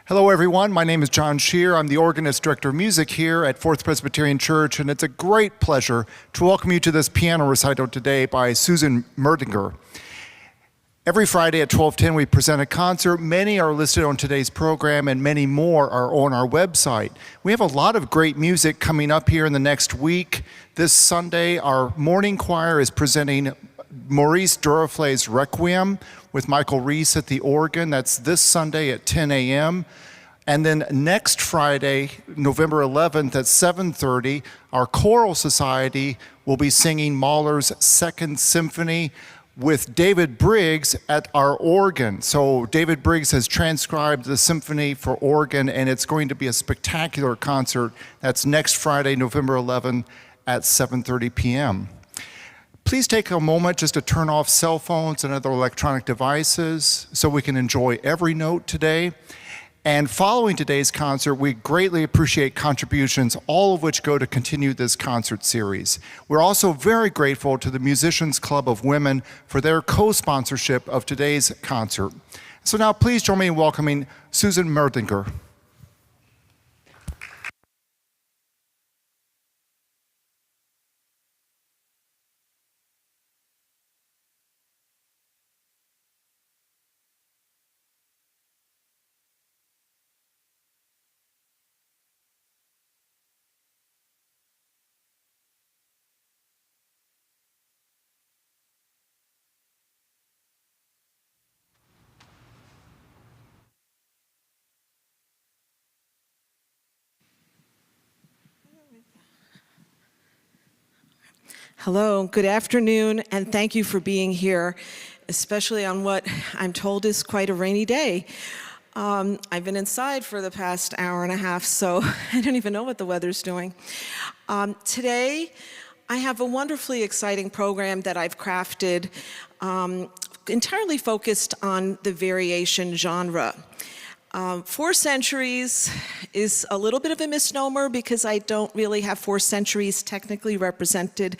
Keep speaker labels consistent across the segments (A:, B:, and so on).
A: Hello everyone, my name is John Shear. I'm the organist director of music here at Fourth Presbyterian Church, and it's a great pleasure to welcome you to this piano recital today by Susan Merdinger. Every Friday at 12:10 we present a concert. Many are listed on today's program and many more are on our website. We have a lot of great music coming up here in the next week. This Sunday our morning choir is presenting Maurice Duraflé's Requiem with Michael Reese at the organ. That's this Sunday at 10 a.m. And then next Friday, November 11th at 7:30, our choral society will be singing Mahler's Second Symphony with David Briggs at our organ. So David Briggs has transcribed the symphony for organ, and it's going to be a spectacular concert. That's next Friday, November 11th at 7:30 p.m. Please take a moment just to turn off cell phones and other electronic devices so we can enjoy every note today. And following today's concert, we greatly appreciate contributions, all of which go to continue this concert series. We're also very grateful to the Musicians Club of Women for their co-sponsorship of today's concert. So now please join me in welcoming Susan Merdinger.
B: Hello, good afternoon, and thank you for being here, especially on what I'm told is quite a rainy day. I've been inside for the past hour and a half, so I don't even know what the weather's doing. Today, I have a wonderfully exciting program that I've crafted entirely focused on the variation genre. 4 centuries is a little bit of a misnomer because I don't really have 4 centuries technically represented,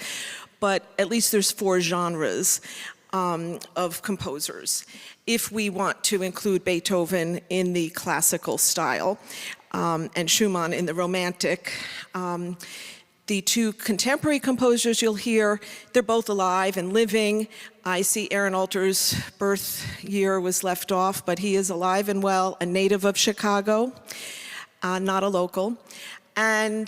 B: but at least there's 4 genres of composers. If we want to include Beethoven in the classical style and Schumann in the romantic, the 2 contemporary composers you'll hear, they're both alive and living. I see Aaron Alter's birth year was left off, but he is alive and well, a native of Chicago, not a local. And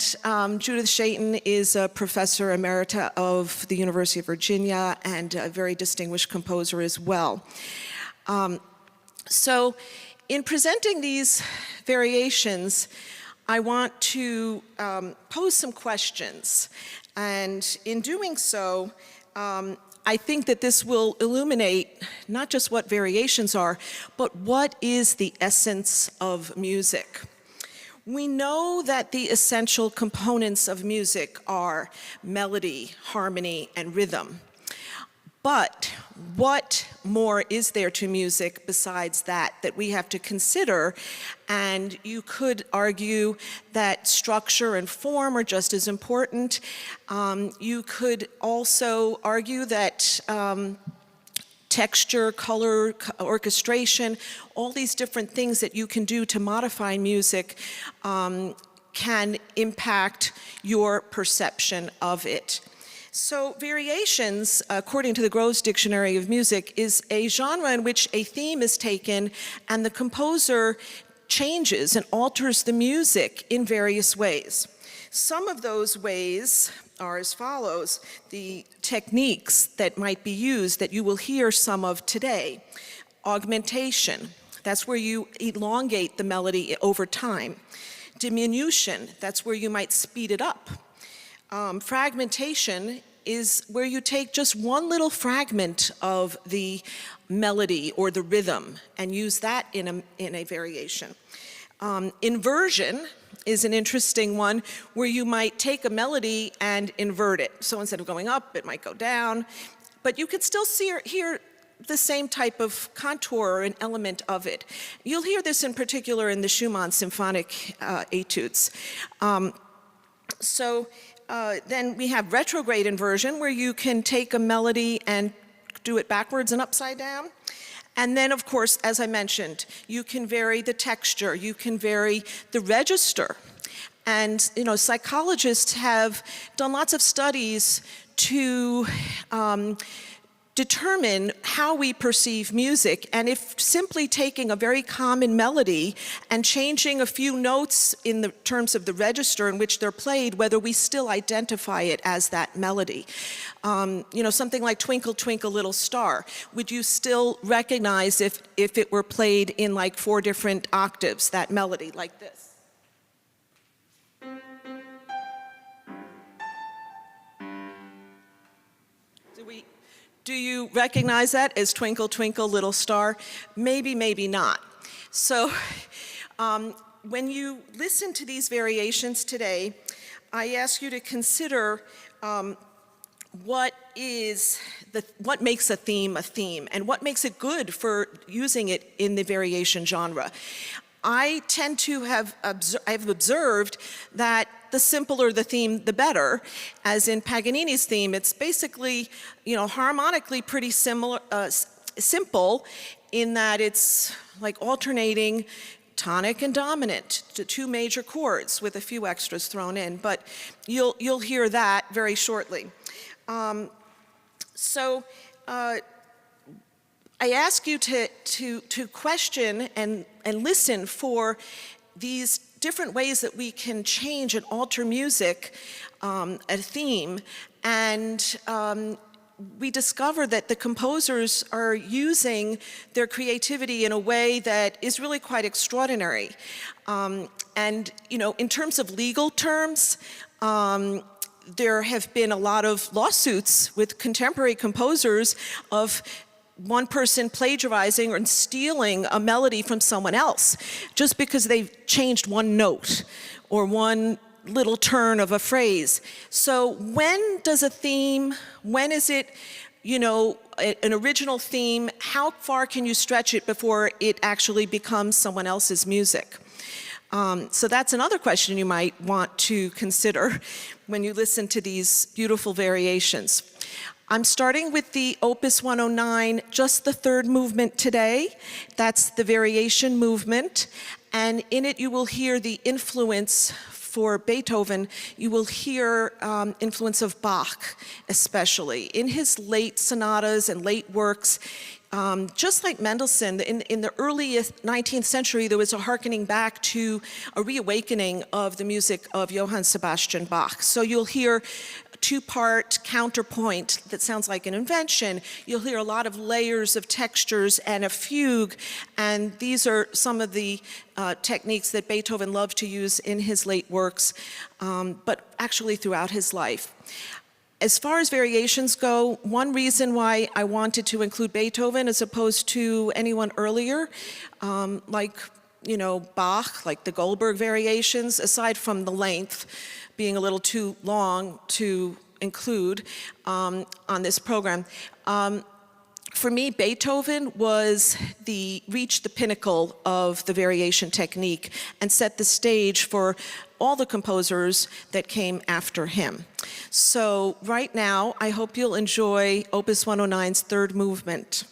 B: Judith Shayton is a professor emerita of the University of Virginia and a very distinguished composer as well. So in presenting these variations, I want to pose some questions, and in doing so, I think that this will illuminate not just what variations are, but what is the essence of music. We know that the essential components of music are melody, harmony, and rhythm. But what more is there to music besides that we have to consider? And you could argue that structure and form are just as important. You could also argue that texture, color, orchestration, all these different things that you can do to modify music can impact your perception of it. So variations, according to the Groves Dictionary of Music, is a genre in which a theme is taken and the composer changes and alters the music in various ways. Some of those ways are as follows: the techniques that might be used that you will hear some of today. Augmentation, that's where you elongate the melody over time. Diminution, that's where you might speed it up. Fragmentation is where you take just one little fragment of the melody or the rhythm and use that in a variation. Inversion is an interesting one where you might take a melody and invert it. So instead of going up, it might go down, but you can still hear the same type of contour or an element of it. You'll hear this in particular in the Schumann symphonic etudes. Then we have retrograde inversion, where you can take a melody and do it backwards and upside down. And then, of course, as I mentioned, you can vary the texture, you can vary the register. And, psychologists have done lots of studies to determine how we perceive music, and if simply taking a very common melody and changing a few notes in the terms of the register in which they're played, whether we still identify it as that melody. Something like Twinkle, Twinkle, Little Star. Would you still recognize if it were played in like 4 different octaves, that melody, like this? Do you recognize that as Twinkle, Twinkle, Little Star? Maybe, maybe not. So when you listen to these variations today, I ask you to consider what makes a theme, and what makes it good for using it in the variation genre. I tend to have observed that the simpler the theme, the better. As in Paganini's theme, it's basically, harmonically pretty simple in that it's like alternating tonic and dominant to 2 major chords with a few extras thrown in. But you'll hear that very shortly. I ask you to question and listen for these different ways that we can change and alter music, a theme, and we discover that the composers are using their creativity in a way that is really quite extraordinary. In terms of legal terms, there have been a lot of lawsuits with contemporary composers of one person plagiarizing or stealing a melody from someone else just because they've changed one note or one little turn of a phrase. So when is it, an original theme? How far can you stretch it before it actually becomes someone else's music? So that's another question you might want to consider when you listen to these beautiful variations. I'm starting with the Opus 109, just the 3rd movement today. That's the variation movement. And in it you will hear the influence for Beethoven. You will hear influence of Bach, especially. In his late sonatas and late works, just like Mendelssohn, in the early 19th century, there was a hearkening back to a reawakening of the music of Johann Sebastian Bach. So you'll hear 2-part counterpoint that sounds like an invention. You'll hear a lot of layers of textures and a fugue, and these are some of the techniques that Beethoven loved to use in his late works, but actually throughout his life. As far as variations go, one reason why I wanted to include Beethoven as opposed to anyone earlier, like Bach, like the Goldberg variations, aside from the length being a little too long to include on this program. For me, Beethoven reached the pinnacle of the variation technique and set the stage for all the composers that came after him. So right now, I hope you'll enjoy Opus 109's 3rd movement.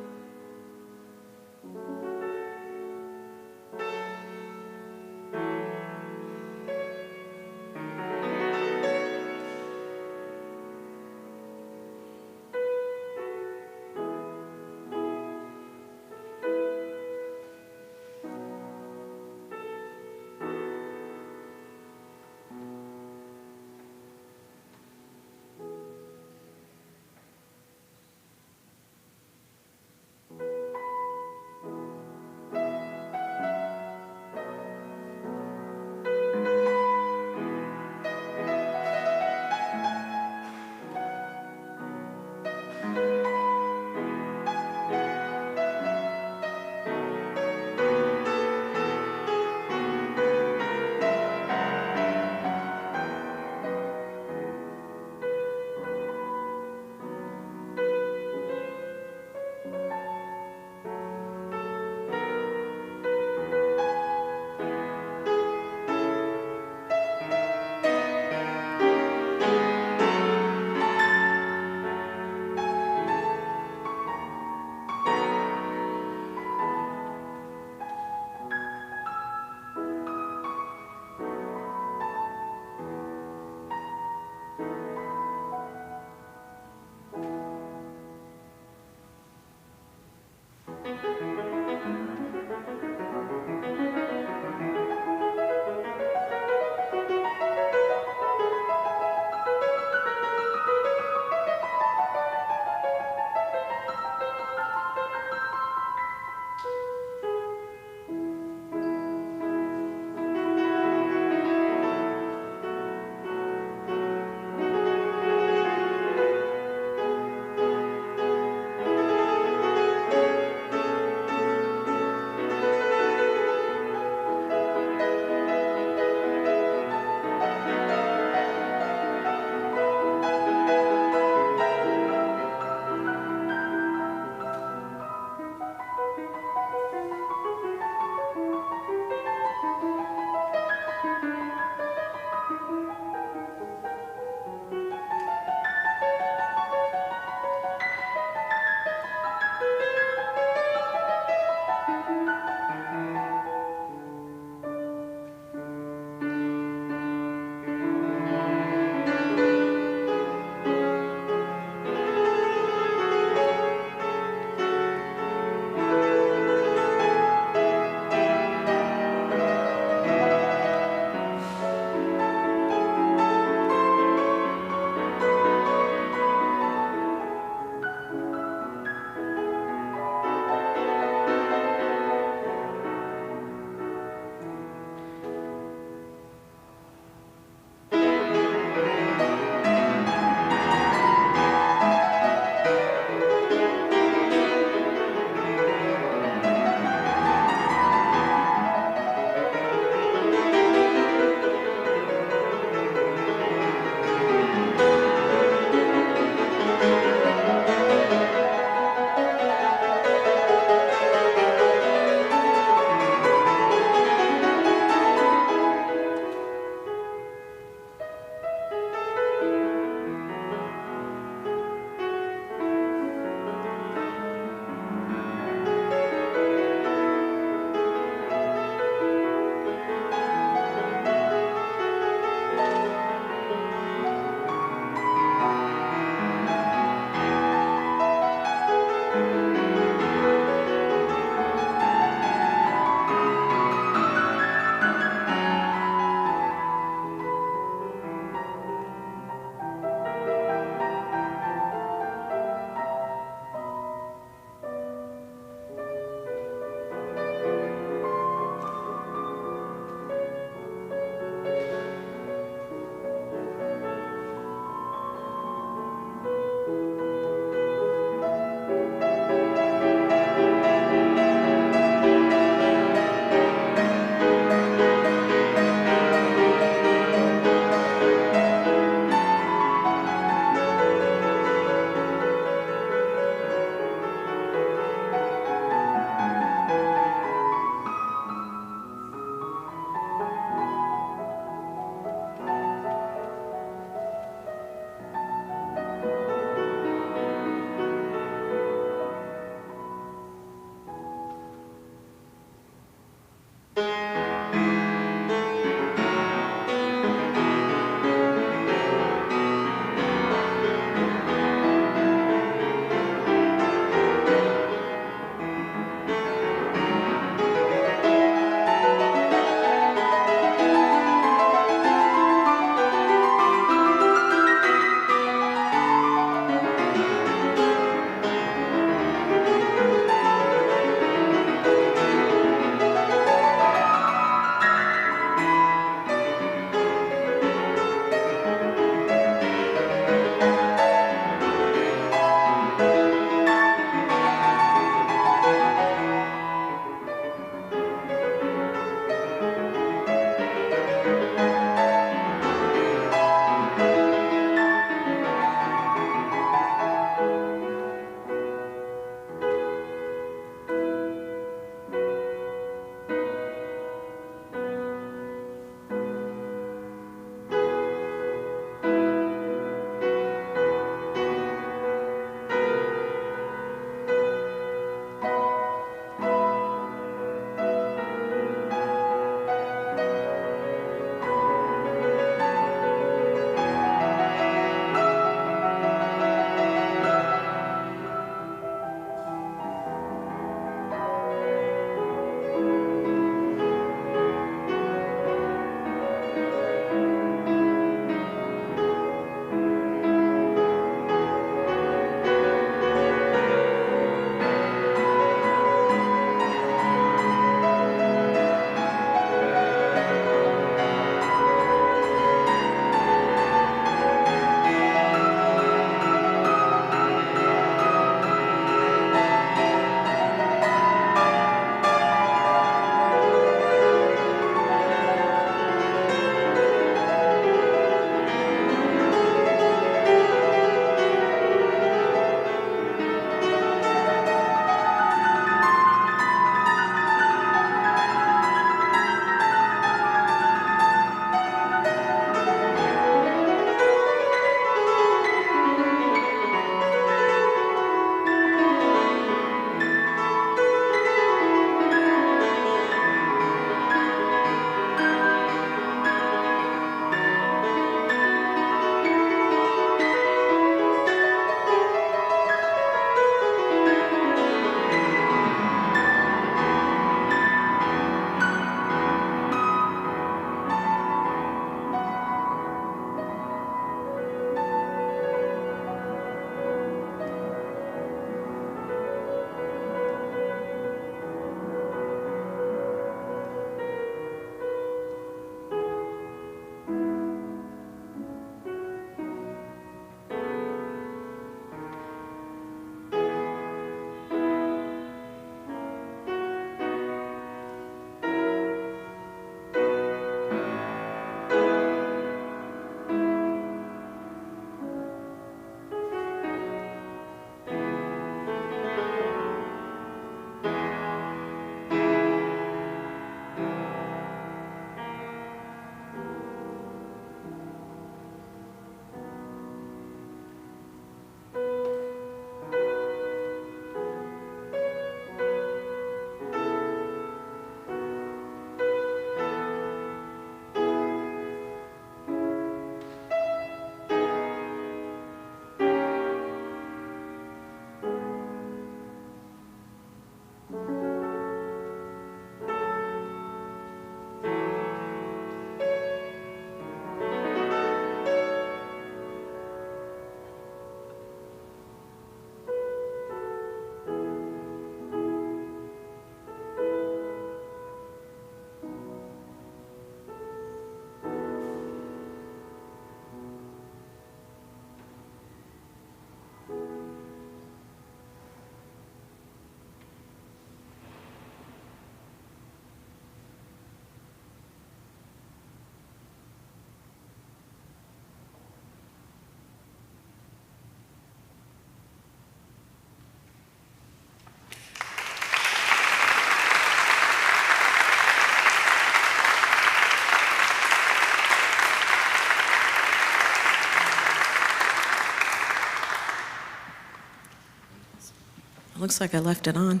B: looks like I left it on.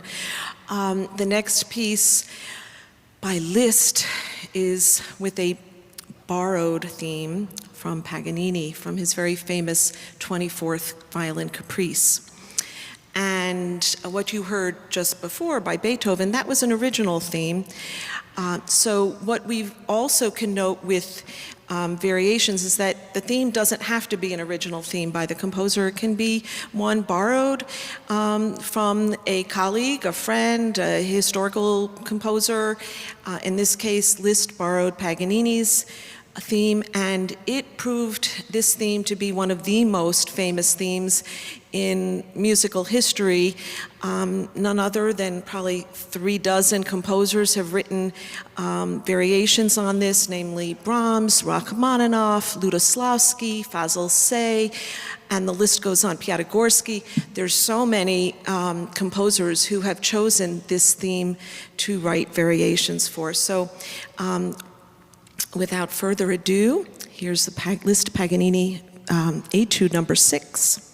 B: The next piece by Liszt is with a borrowed theme from Paganini, from his very famous 24th Violin Caprice. And what you heard just before by Beethoven, that was an original theme. So what we also can note with variations is that the theme doesn't have to be an original theme by the composer. It can be one borrowed from a colleague, a friend, a historical composer. In this case, Liszt borrowed Paganini's theme, and it proved this theme to be one of the most famous themes in musical history. None other than probably 36 composers have written variations on this, namely Brahms, Rachmaninoff, Lutoslawski, Fazil Say, and the list goes on, Piatigorsky. There's so many composers who have chosen this theme to write variations for. So without further ado, here's the Liszt Paganini Etude number 6.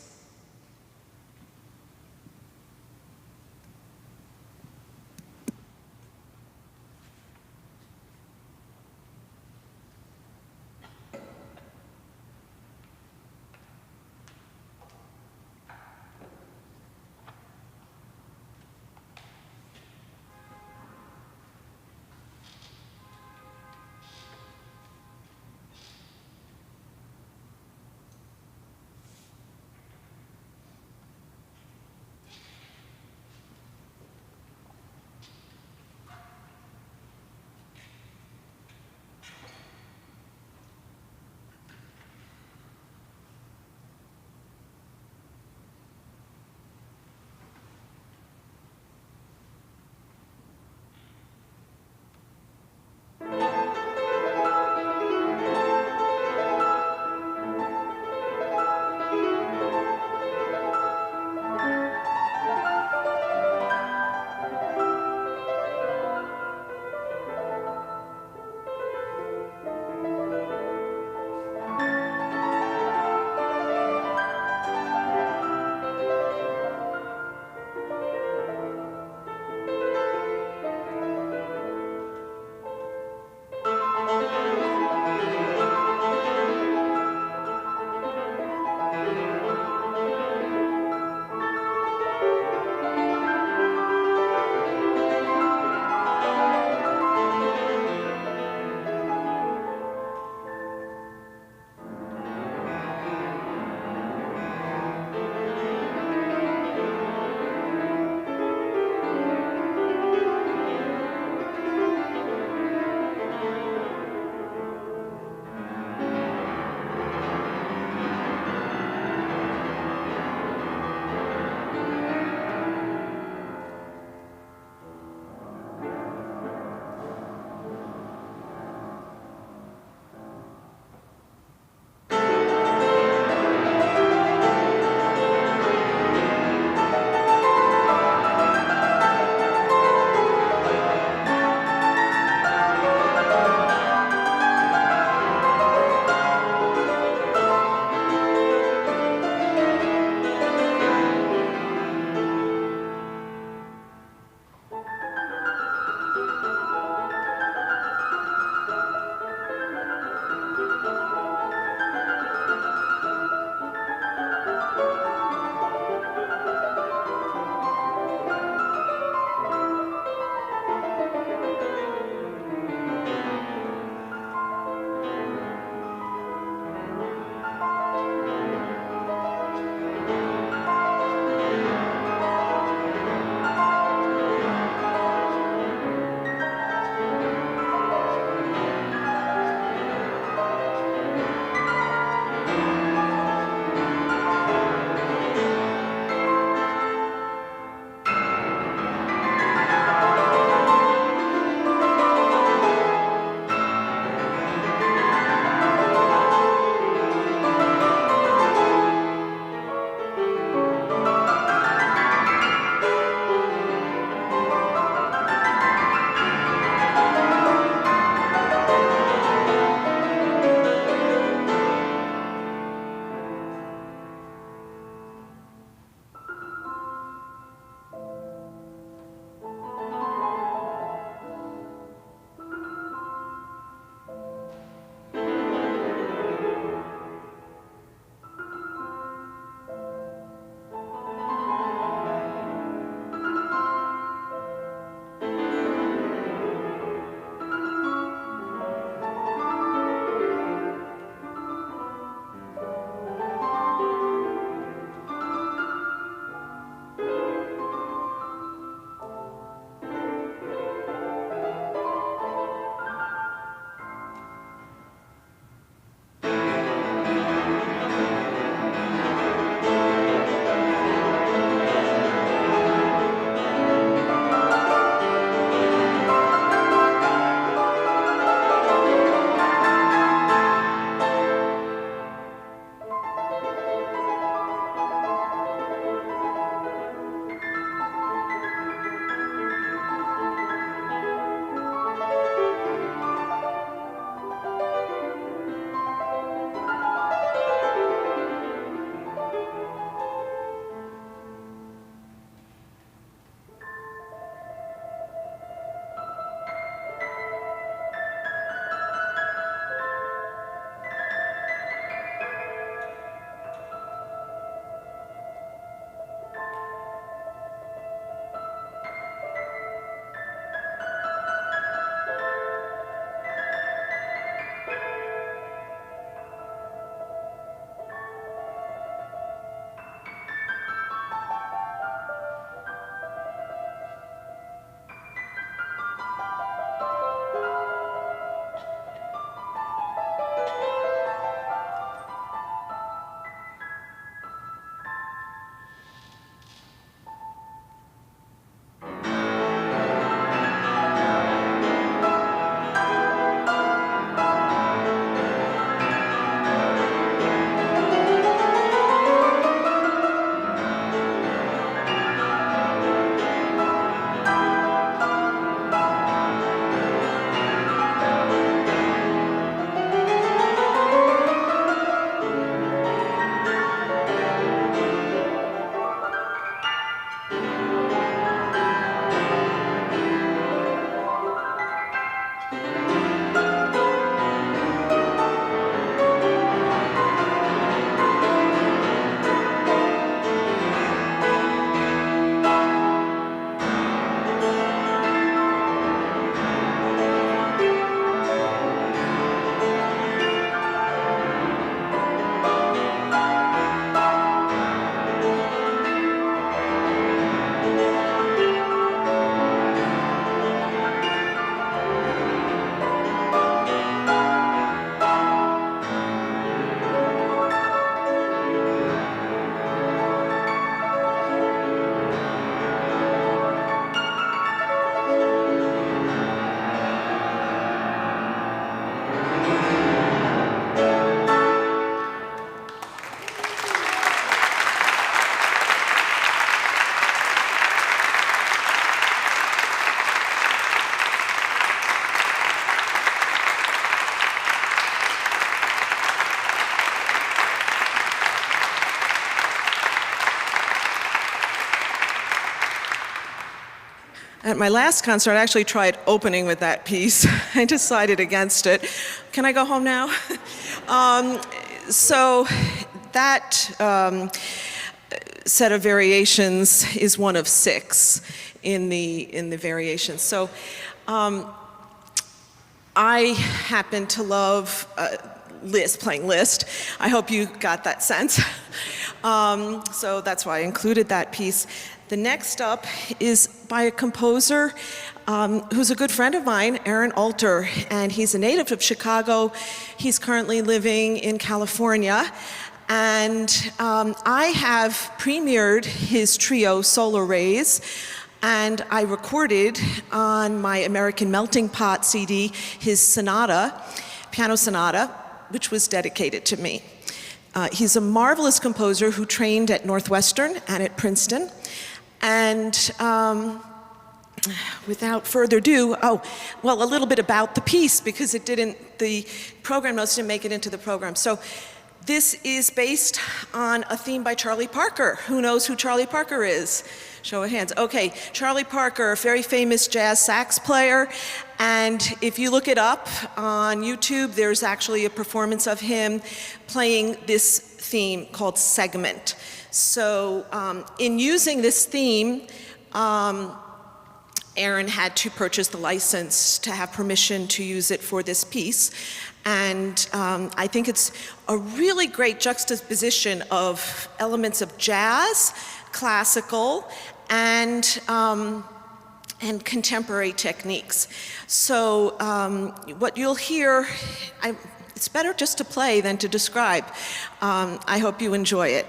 B: At my last concert, I actually tried opening with that piece. I decided against it. Can I go home now? So that set of variations is one of 6 in the variations. So I happen to love Liszt, playing Liszt. I hope you got that sense. So that's why I included that piece. The next up is by a composer who's a good friend of mine, Aaron Alter, and he's a native of Chicago. He's currently living in California. And I have premiered his trio, Solar Rays, and I recorded on my American Melting Pot CD his sonata, piano sonata, which was dedicated to me. He's a marvelous composer who trained at Northwestern and at Princeton. And without further ado, a little bit about the piece, because the program notes didn't make it into the program. So this is based on a theme by Charlie Parker. Who knows who Charlie Parker is? Show of hands. Okay, Charlie Parker, a very famous jazz sax player. And if you look it up on YouTube, there's actually a performance of him playing this theme called Segment. So in using this theme, Aaron had to purchase the license to have permission to use it for this piece. And I think it's a really great juxtaposition of elements of jazz, classical, and contemporary techniques. So what you'll hear, it's better just to play than to describe. I hope you enjoy it.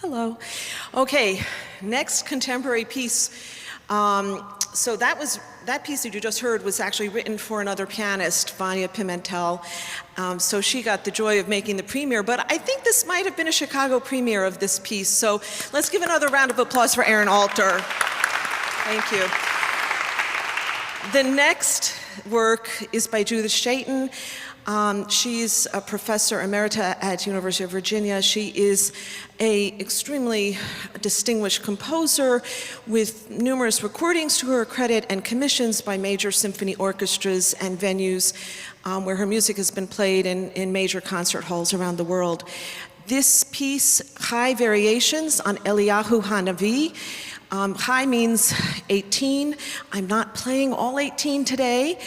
B: Hello. Okay, next contemporary piece. So that piece that you just heard was actually written for another pianist, Vanya Pimentel. So she got the joy of making the premiere, but I think this might have been a Chicago premiere of this piece. So let's give another round of applause for Aaron Alter. Thank you. The next work is by Judith Chayton. She's a professor emerita at University of Virginia. She is an extremely distinguished composer with numerous recordings to her credit and commissions by major symphony orchestras and venues where her music has been played in major concert halls around the world. This piece, High Variations on Eliyahu Hanavi. High means 18. I'm not playing all 18 today,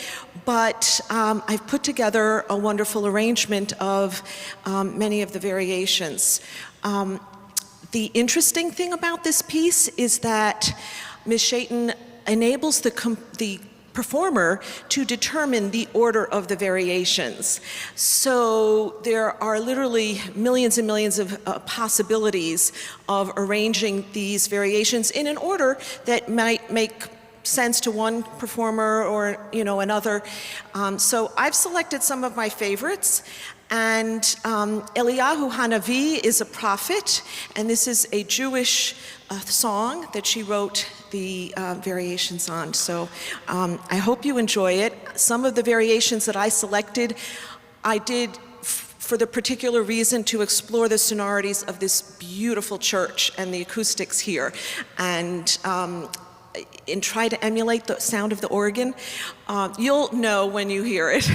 B: but I've put together a wonderful arrangement of many of the variations. The interesting thing about this piece is that Ms. Chayton enables the performer to determine the order of the variations. So there are literally millions and millions of possibilities of arranging these variations in an order that might make sense to one performer or another. So I've selected some of my favorites. And Eliyahu Hanavi is a prophet, and this is a Jewish song that she wrote the variations on. So I hope you enjoy it. Some of the variations that I selected, I did for the particular reason to explore the sonorities of this beautiful church and the acoustics here, and try to emulate the sound of the organ. You'll know when you hear it.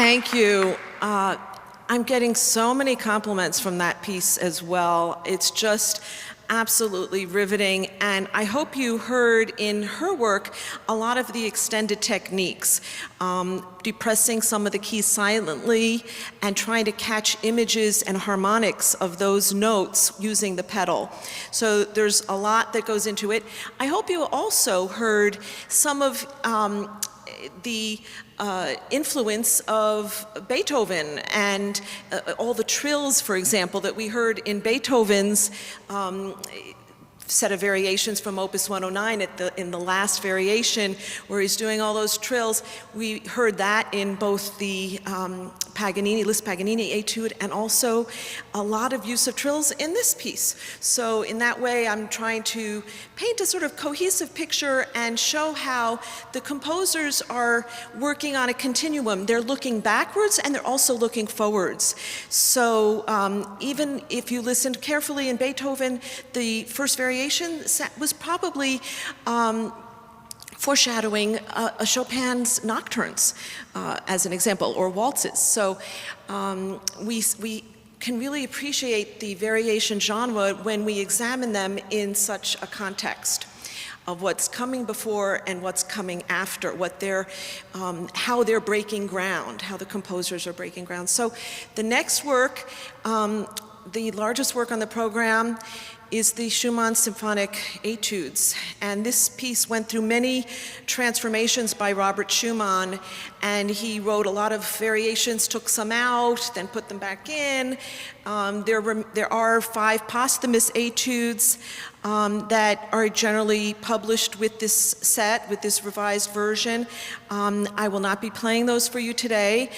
B: Thank you. I'm getting so many compliments from that piece as well. It's just absolutely riveting, and I hope you heard in her work a lot of the extended techniques, depressing some of the keys silently and trying to catch images and harmonics of those notes using the pedal. So there's a lot that goes into it. I hope you also heard some of the influence of Beethoven and all the trills, for example, that we heard in Beethoven's set of variations from Opus 109 in the last variation, where he's doing all those trills. We heard that in both the Liszt Paganini etude and also a lot of use of trills in this piece. So in that way, I'm trying to paint a sort of cohesive picture and show how the composers are working on a continuum. They're looking backwards and they're also looking forwards. So even if you listened carefully in Beethoven, the first variation was probably foreshadowing a Chopin's nocturnes, as an example, or waltzes. So we can really appreciate the variation genre when we examine them in such a context of what's coming before and what's coming after, what they're, how they're breaking ground, how the composers are breaking ground. So the next work, the largest work on the program, is the Schumann Symphonic Etudes. And this piece went through many transformations by Robert Schumann, and he wrote a lot of variations, took some out, then put them back in. There are 5 posthumous etudes that are generally published with this set, with this revised version. I will not be playing those for you today.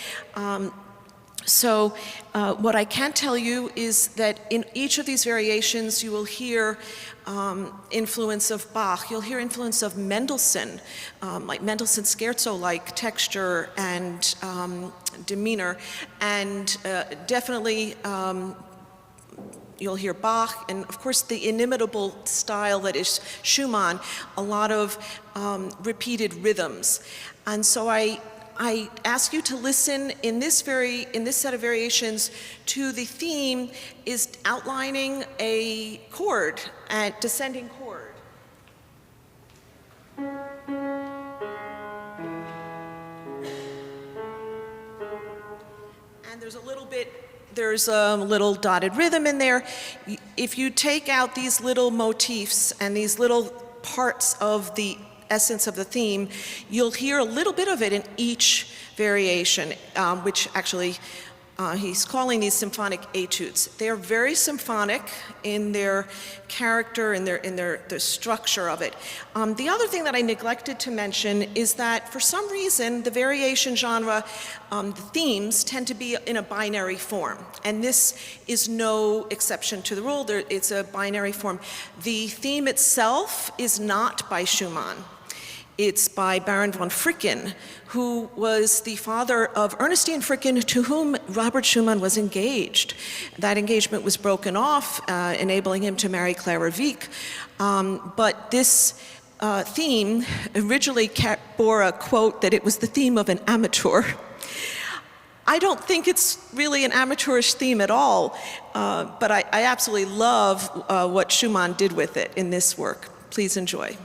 B: So what I can tell you is that in each of these variations you will hear influence of Bach. You'll hear influence of Mendelssohn, like Mendelssohn Scherzo-like texture and demeanor, and definitely you'll hear Bach, and of course the inimitable style that is Schumann, a lot of repeated rhythms. And so I ask you to listen in this set of variations to the theme is outlining a chord, a descending chord. And there's a little dotted rhythm in there. If you take out these little motifs and these little parts of the essence of the theme, you'll hear a little bit of it in each variation, which actually he's calling these symphonic etudes. They are very symphonic in their character, in the structure of it. The other thing that I neglected to mention is that for some reason the variation genre, the themes tend to be in a binary form, and this is no exception to the rule. It's a binary form. The theme itself is not by Schumann. It's by Baron von Fricken, who was the father of Ernestine Fricken, to whom Robert Schumann was engaged. That engagement was broken off, enabling him to marry Clara Wieck. But this theme originally bore a quote that it was the theme of an amateur. I don't think it's really an amateurish theme at all, but I absolutely love what Schumann did with it in this work. Please enjoy.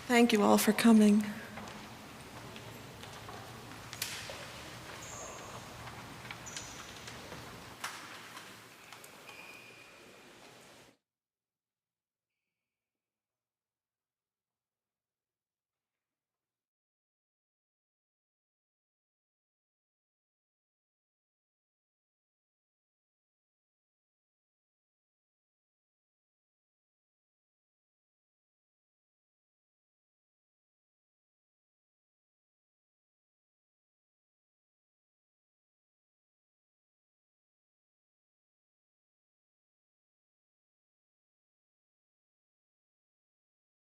B: Thank you all for coming.